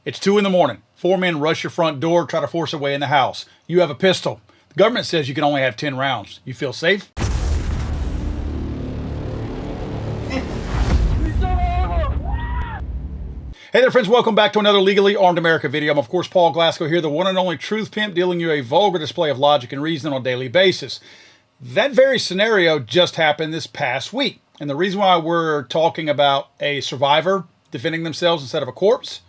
It's 2 in the morning. 4 men rush your front door, try to force their way in the house. You have a pistol. The government says you can only have 10 rounds. You feel safe? Hey there, friends. Welcome back to another Legally Armed America video. I'm, of course, Paul Glasgow here, the one and only truth pimp, dealing you a vulgar display of logic and reason on a daily basis. That very scenario just happened this past week. And the reason why we're talking about a survivor defending themselves instead of a corpse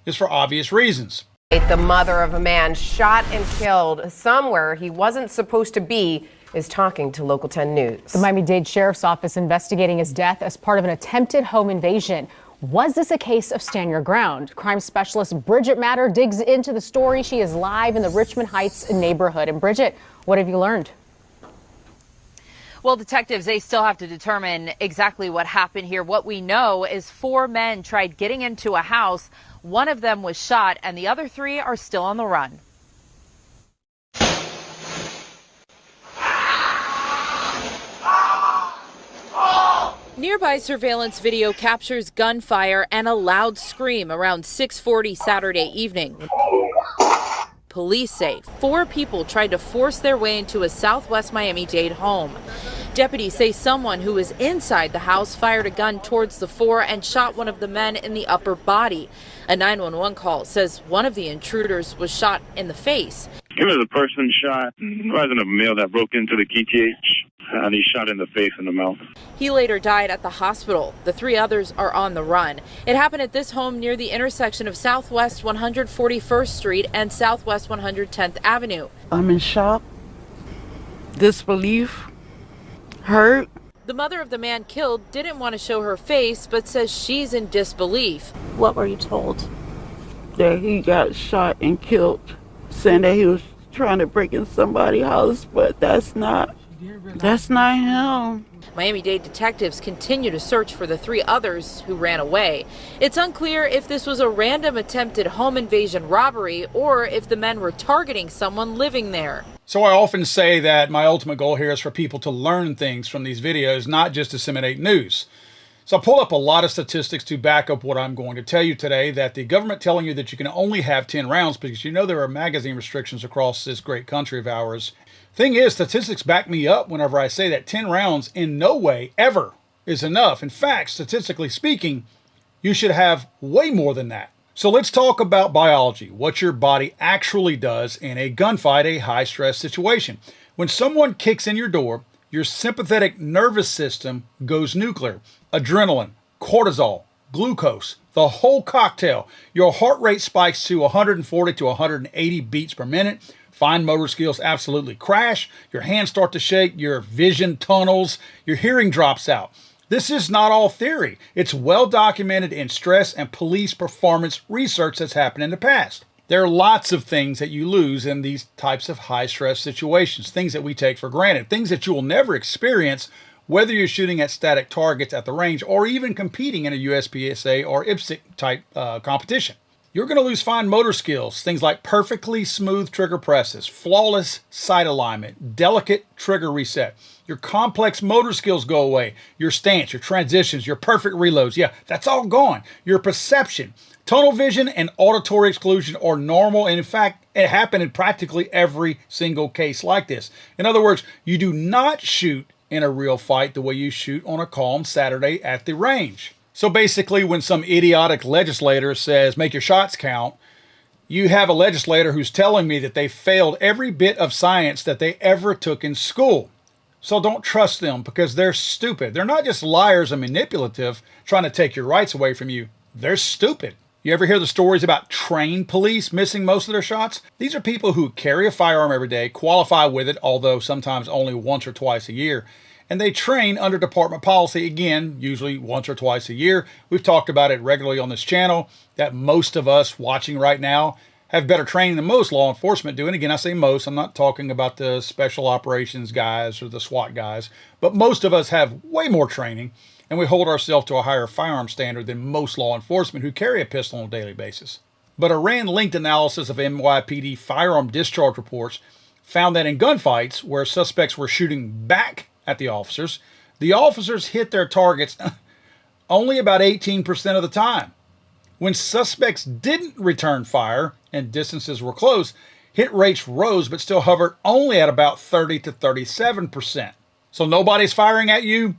is for obvious reasons. The mother of a man shot and killed somewhere he wasn't supposed to be is talking to Local 10 News. The Miami-Dade Sheriff's Office investigating his death as part of an attempted home invasion. Was this a case of stand your ground? Crime specialist Bridget Matter digs into the story. She is live in the Richmond Heights neighborhood. And Bridget, what have you learned? Well, detectives, they still have to determine exactly what happened here. What we know is 4 men tried getting into a house. One of them was shot, and the other 3 are still on the run. Nearby surveillance video captures gunfire and a loud scream around 6:40 Saturday evening. Police say 4 people tried to force their way into a southwest Miami-Dade home. Deputies say someone who was inside the house fired a gun towards the 4 and shot one of the men in the upper body. A 911 call says one of the intruders was shot in the face. It was a person shot. It wasn't a male that broke into the KTH, and he shot in the face and the mouth. He later died at the hospital. The 3 others are on the run. It happened at this home near the intersection of Southwest 141st Street and Southwest 110th Avenue. I'm in shock, disbelief, hurt. The mother of the man killed didn't want to show her face, but says she's in disbelief. What were you told? That he got shot and killed, saying that he was trying to break in somebody's house, but that's not him. Miami-Dade detectives continue to search for the 3 others who ran away. It's unclear if this was a random attempted home invasion robbery or if the men were targeting someone living there. So I often say that my ultimate goal here is for people to learn things from these videos, not just disseminate news. So I pulled up a lot of statistics to back up what I'm going to tell you today, that the government telling you that you can only have 10 rounds because you know there are magazine restrictions across this great country of ours. Thing is, statistics back me up whenever I say that 10 rounds in no way ever is enough. In fact, statistically speaking, you should have way more than that. So let's talk about biology, what your body actually does in a gunfight, a high-stress situation. When someone kicks in your door, your sympathetic nervous system goes nuclear. Adrenaline, cortisol, glucose, the whole cocktail. Your heart rate spikes to 140 to 180 beats per minute. Fine motor skills absolutely crash. Your hands start to shake. Your vision tunnels. Your hearing drops out. This is not all theory. It's well documented in stress and police performance research that's happened in the past. There are lots of things that you lose in these types of high-stress situations, things that we take for granted, things that you will never experience whether you're shooting at static targets at the range or even competing in a USPSA or IPSC type competition. You're going to lose fine motor skills, things like perfectly smooth trigger presses, flawless sight alignment, delicate trigger reset. Your complex motor skills go away. Your stance, your transitions, your perfect reloads. Yeah, that's all gone. Your perception, tunnel vision, and auditory exclusion are normal. And in fact, it happened in practically every single case like this. In other words, you do not shoot in a real fight the way you shoot on a calm Saturday at the range. So basically, when some idiotic legislator says, make your shots count, you have a legislator who's telling me that they failed every bit of science that they ever took in school. So don't trust them because they're stupid. They're not just liars and manipulative trying to take your rights away from you. They're stupid. You ever hear the stories about trained police missing most of their shots? These are people who carry a firearm every day, qualify with it, although sometimes only once or twice a year. And they train under department policy, again, usually once or twice a year. We've talked about it regularly on this channel, that most of us watching right now have better training than most law enforcement do. And again, I say most, I'm not talking about the special operations guys or the SWAT guys, but most of us have way more training, and we hold ourselves to a higher firearm standard than most law enforcement who carry a pistol on a daily basis. But a RAND-linked analysis of NYPD firearm discharge reports found that in gunfights where suspects were shooting back at the officers hit their targets only about 18% of the time. When suspects didn't return fire and distances were close, hit rates rose but still hovered only at about 30 to 37%. So nobody's firing at you?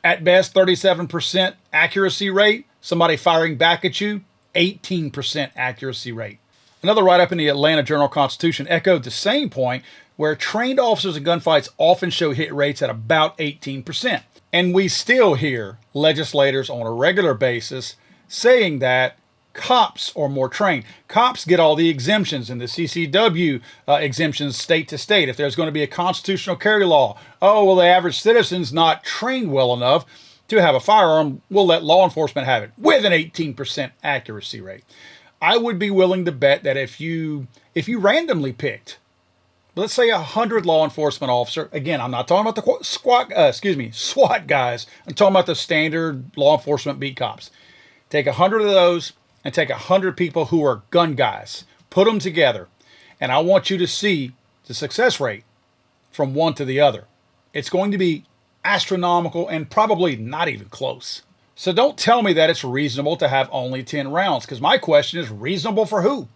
At best, 37% accuracy rate. Somebody firing back at you? 18% accuracy rate. Another write-up in the Atlanta Journal-Constitution echoed the same point, where trained officers in gunfights often show hit rates at about 18%. And we still hear legislators on a regular basis saying that cops are more trained. Cops get all the exemptions in the CCW exemptions state to state. If there's going to be a constitutional carry law, oh, well, the average citizen's not trained well enough to have a firearm, we'll let law enforcement have it with an 18% accuracy rate. I would be willing to bet that if you randomly picked, let's say 100 law enforcement officer, again, I'm not talking about the SWAT guys. I'm talking about the standard law enforcement beat cops. Take 100 of those and take 100 people who are gun guys, put them together, and I want you to see the success rate from one to the other. It's going to be astronomical and probably not even close. So don't tell me that it's reasonable to have only 10 rounds, because my question is, reasonable for who?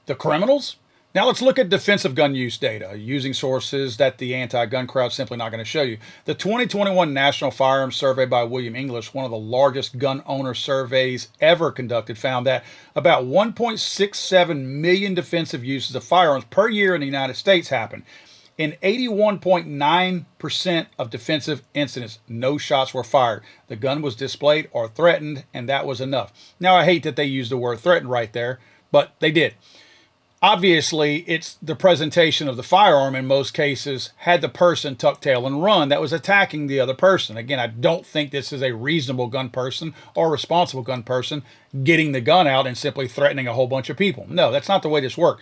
The criminals? Now let's look at defensive gun use data, using sources that the anti-gun crowd's simply not going to show you. The 2021 National Firearms Survey by William English, one of the largest gun owner surveys ever conducted, found that about 1.67 million defensive uses of firearms per year in the United States happen. In 81.9% of defensive incidents, no shots were fired. The gun was displayed or threatened, and that was enough. Now, I hate that they used the word threatened right there, but they did. Obviously, it's the presentation of the firearm in most cases had the person tuck tail and run that was attacking the other person. Again, I don't think this is a reasonable gun person or responsible gun person getting the gun out and simply threatening a whole bunch of people. No, that's not the way this worked.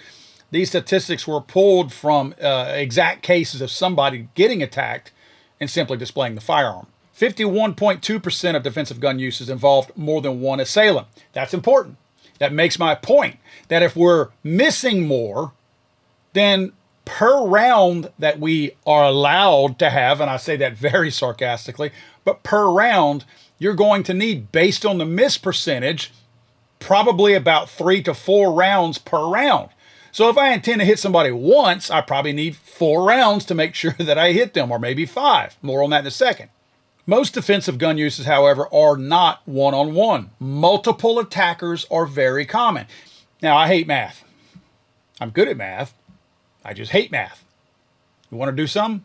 These statistics were pulled from exact cases of somebody getting attacked and simply displaying the firearm. 51.2% of defensive gun uses involved more than one assailant. That's important. That makes my point that if we're missing more, then per round that we are allowed to have, and I say that very sarcastically, but per round, you're going to need, based on the miss percentage, probably about 3 to 4 rounds per round. So if I intend to hit somebody once, I probably need 4 rounds to make sure that I hit them, or maybe 5. More on that in a second. Most defensive gun uses, however, are not one-on-one. Multiple attackers are very common. Now, I hate math. I'm good at math. I just hate math. You want to do something?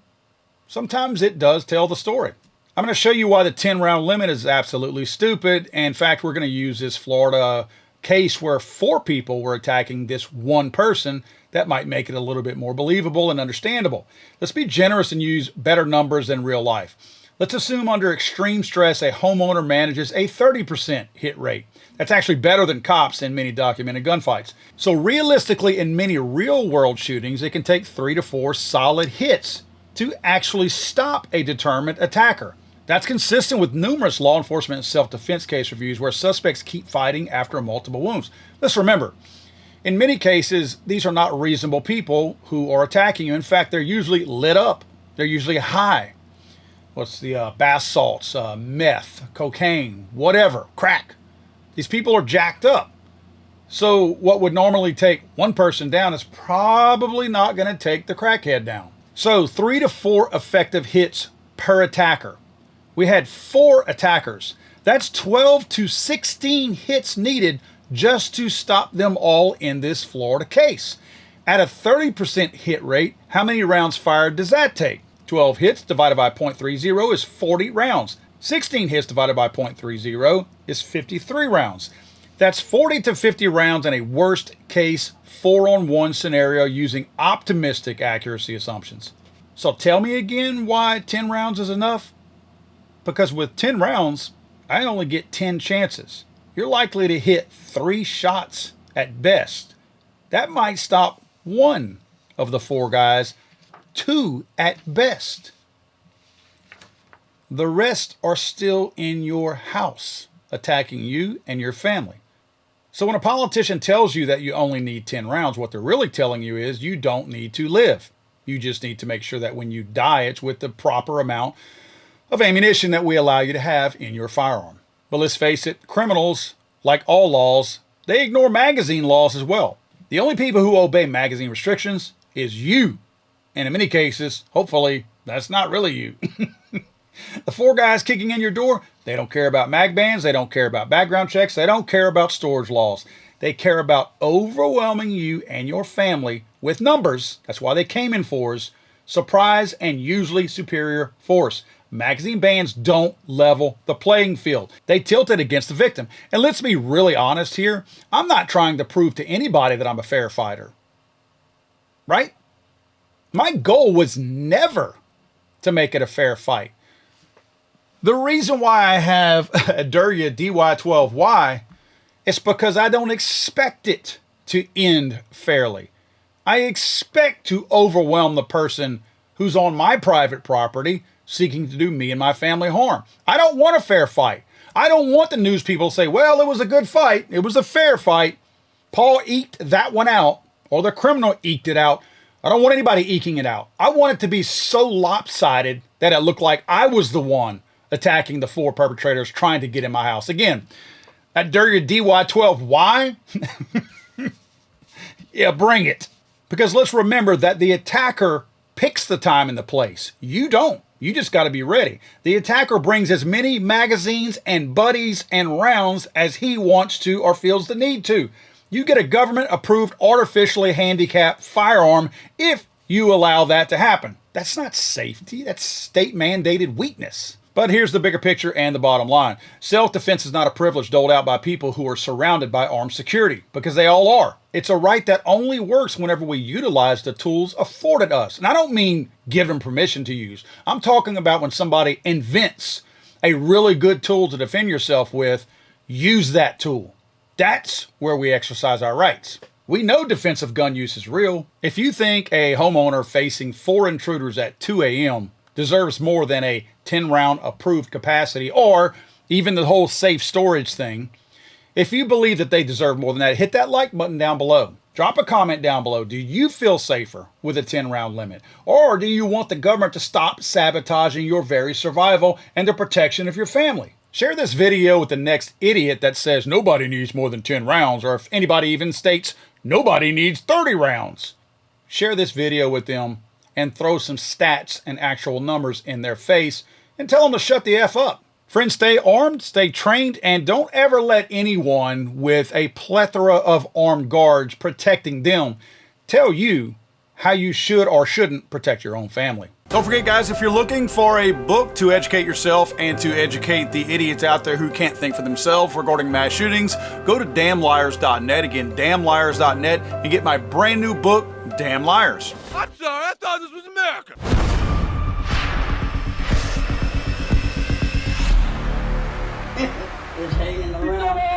Sometimes it does tell the story. I'm going to show you why the 10-round limit is absolutely stupid. In fact, we're going to use this Florida case where 4 people were attacking this one person. That might make it a little bit more believable and understandable. Let's be generous and use better numbers than real life. Let's assume under extreme stress, a homeowner manages a 30% hit rate. That's actually better than cops in many documented gunfights. So realistically, in many real-world shootings, it can take 3 to 4 solid hits to actually stop a determined attacker. That's consistent with numerous law enforcement and self-defense case reviews where suspects keep fighting after multiple wounds. Let's remember, in many cases, these are not reasonable people who are attacking you. In fact, they're usually lit up. They're usually high. What's the bath salts, meth, cocaine, whatever, crack. These people are jacked up. So what would normally take one person down is probably not going to take the crackhead down. So 3 to 4 effective hits per attacker. We had 4 attackers. That's 12 to 16 hits needed just to stop them all in this Florida case. At a 30% hit rate, how many rounds fired does that take? 12 hits divided by 0.30 is 40 rounds. 16 hits divided by 0.30 is 53 rounds. That's 40 to 50 rounds in a worst case 4-on-1 scenario using optimistic accuracy assumptions. So tell me again why 10 rounds is enough? Because with 10 rounds, I only get 10 chances. You're likely to hit 3 shots at best. That might stop 1 of the 4 guys, 2 at best. The rest are still in your house, attacking you and your family. So when a politician tells you that you only need 10 rounds, what they're really telling you is you don't need to live. You just need to make sure that when you die, it's with the proper amount of ammunition that we allow you to have in your firearm. But let's face it, criminals like all laws, they ignore magazine laws as well. The only people who obey magazine restrictions is you. And in many cases, hopefully, that's not really you. The 4 guys kicking in your door, they don't care about mag bans, they don't care about background checks, they don't care about storage laws. They care about overwhelming you and your family with numbers. That's why they came in fours, surprise and usually superior force. Magazine bans don't level the playing field. They tilt it against the victim. And let's be really honest here. I'm not trying to prove to anybody that I'm a fair fighter. Right? My goal was never to make it a fair fight. The reason why I have a Durya DY12Y is because I don't expect it to end fairly. I expect to overwhelm the person who's on my private property seeking to do me and my family harm. I don't want a fair fight. I don't want the news people to say, well, it was a good fight. It was a fair fight. Paul eked that one out, or the criminal eked it out. I don't want anybody eking it out. I want it to be so lopsided that it looked like I was the one attacking the 4 perpetrators trying to get in my house. Again, that Durya DY12Y, yeah, bring it. Because let's remember that the attacker picks the time and the place. You don't. You just got to be ready. The attacker brings as many magazines and buddies and rounds as he wants to or feels the need to. You get a government-approved, artificially handicapped firearm if you allow that to happen. That's not safety. That's state-mandated weakness. But here's the bigger picture and the bottom line. Self-defense is not a privilege doled out by people who are surrounded by armed security, because they all are. It's a right that only works whenever we utilize the tools afforded us. And I don't mean give them permission to use. I'm talking about when somebody invents a really good tool to defend yourself with, use that tool. That's where we exercise our rights. We know defensive gun use is real. If you think a homeowner facing 4 intruders at 2 a.m. deserves more than a 10-round approved capacity, or even the whole safe storage thing, if you believe that they deserve more than that, hit that like button down below. Drop a comment down below. Do you feel safer with a 10-round limit? Or do you want the government to stop sabotaging your very survival and the protection of your family? Share this video with the next idiot that says nobody needs more than 10 rounds, or if anybody even states nobody needs 30 rounds. Share this video with them and throw some stats and actual numbers in their face and tell them to shut the F up. Friends, stay armed, stay trained, and don't ever let anyone with a plethora of armed guards protecting them tell you how you should or shouldn't protect your own family. Don't forget, guys, if you're looking for a book to educate yourself and to educate the idiots out there who can't think for themselves regarding mass shootings, go to damnliars.net. Again, damnliars.net, and get my brand new book, Damn Liars. I'm sorry, I thought this was America. It's hanging around.